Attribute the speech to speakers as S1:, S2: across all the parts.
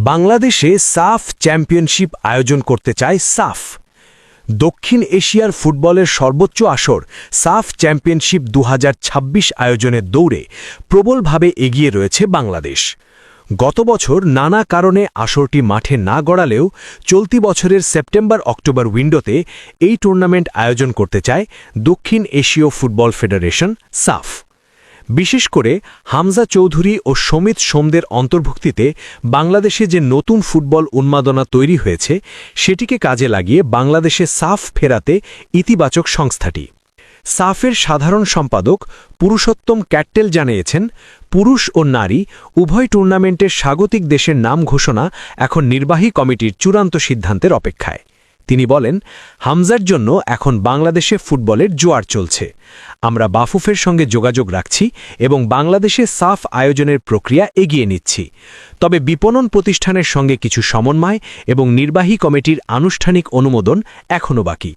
S1: বাংলাদেশে সাফ চ্যাম্পিয়নশিপ আয়োজন করতে চায় সাফ। দক্ষিণ এশিয়ার ফুটবলের সর্বোচ্চ আসর সাফ চ্যাম্পিয়নশিপ 2026 আয়োজনের দৌড়ে প্রবলভাবে এগিয়ে রয়েছে বাংলাদেশ। গত বছর নানা কারণে আসরটি মাঠে না গড়ালেও চলতি বছরের সেপ্টেম্বর-অক্টোবর উইন্ডোতে এই টুর্নামেন্ট আয়োজন করতে চায় দক্ষিণ এশীয় ফুটবল ফেডারেশন সাফ। বিশেষ করে হামজা চৌধুরী ও সমিত সোমদের অন্তর্ভুক্তিতে বাংলাদেশে যে নতুন ফুটবল উন্মাদনা তৈরি হয়েছে সেটিকে কাজে লাগিয়ে বাংলাদেশে সাফ ফেরাতে ইতিবাচক সংস্থাটি। সাফের সাধারণ সম্পাদক পুরুষোত্তম ক্যাট্টেল জানিয়েছেন, পুরুষ ও নারী উভয় টুর্নামেন্টের স্বাগতিক দেশের নাম ঘোষণা এখন নির্বাহী কমিটির চূড়ান্ত সিদ্ধান্তের অপেক্ষায়। তিনি বলেন, হামজার জন্য এখন বাংলাদেশে ফুটবলের জোয়ার চলছে। আমরা বাফুফের সঙ্গে যোগাযোগ রাখছি এবং বাংলাদেশে সাফ আয়োজনের প্রক্রিয়া এগিয়ে নিচ্ছি। তবে বিপণন প্রতিষ্ঠানের সঙ্গে কিছু সমন্বয় এবং নির্বাহী কমিটির আনুষ্ঠানিক অনুমোদন এখনও বাকি।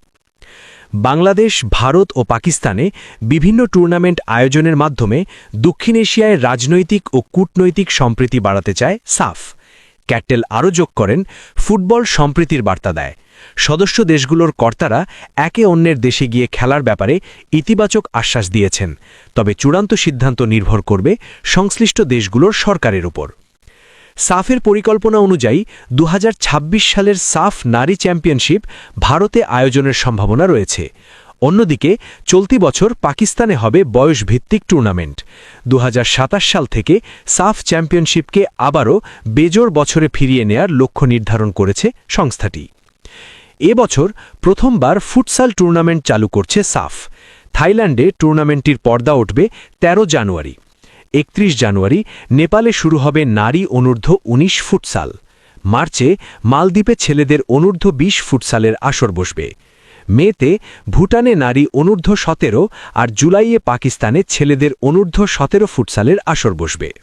S1: বাংলাদেশ, ভারত ও পাকিস্তানে বিভিন্ন টুর্নামেন্ট আয়োজনের মাধ্যমে দক্ষিণ এশিয়ায় রাজনৈতিক ও কূটনৈতিক সম্প্রীতি বাড়াতে চায় সাফ। ক্যাট্টেল আরও যোগ করেন, ফুটবল সম্প্রীতির বার্তা দেয়। সদস্য দেশগুলোর কর্তারা একে অন্যের দেশে গিয়ে খেলার ব্যাপারে ইতিবাচক আশ্বাস দিয়েছেন, তবে চূড়ান্ত সিদ্ধান্ত নির্ভর করবে সংশ্লিষ্ট দেশগুলোর সরকারের উপর। সাফের পরিকল্পনা অনুযায়ী 2026 সালের সাফ নারী চ্যাম্পিয়নশিপ ভারতে আয়োজনের সম্ভাবনা রয়েছে। অন্যদিকে চলতি বছর পাকিস্তানে হবে বয়সভিত্তিক টুর্নামেন্ট। 2027 সাল থেকে সাফ চ্যাম্পিয়নশিপকে আবারও বেজোড় বছরে ফিরিয়ে নেয়ার লক্ষ্য নির্ধারণ করেছে সংস্থাটি। এবছর প্রথমবার ফুটসাল টুর্নামেন্ট চালু করছে সাফ। থাইল্যান্ডে টুর্নামেন্টটির পর্দা উঠবে 13 জানুয়ারি। 31 জানুয়ারি নেপালে শুরু হবে নারী অনূর্ধ্ব 19 ফুটসাল। মার্চে মালদ্বীপে ছেলেদের অনূর্ধ্ব 20 ফুটসালের আসর বসবে। মেতে ভুটানে নারী অনূর্ধ্ব 17 আর জুলাইয়ে পাকিস্তানে ছেলেদের অনূর্ধ্ব 17 ফুটসালের আসর বসবে।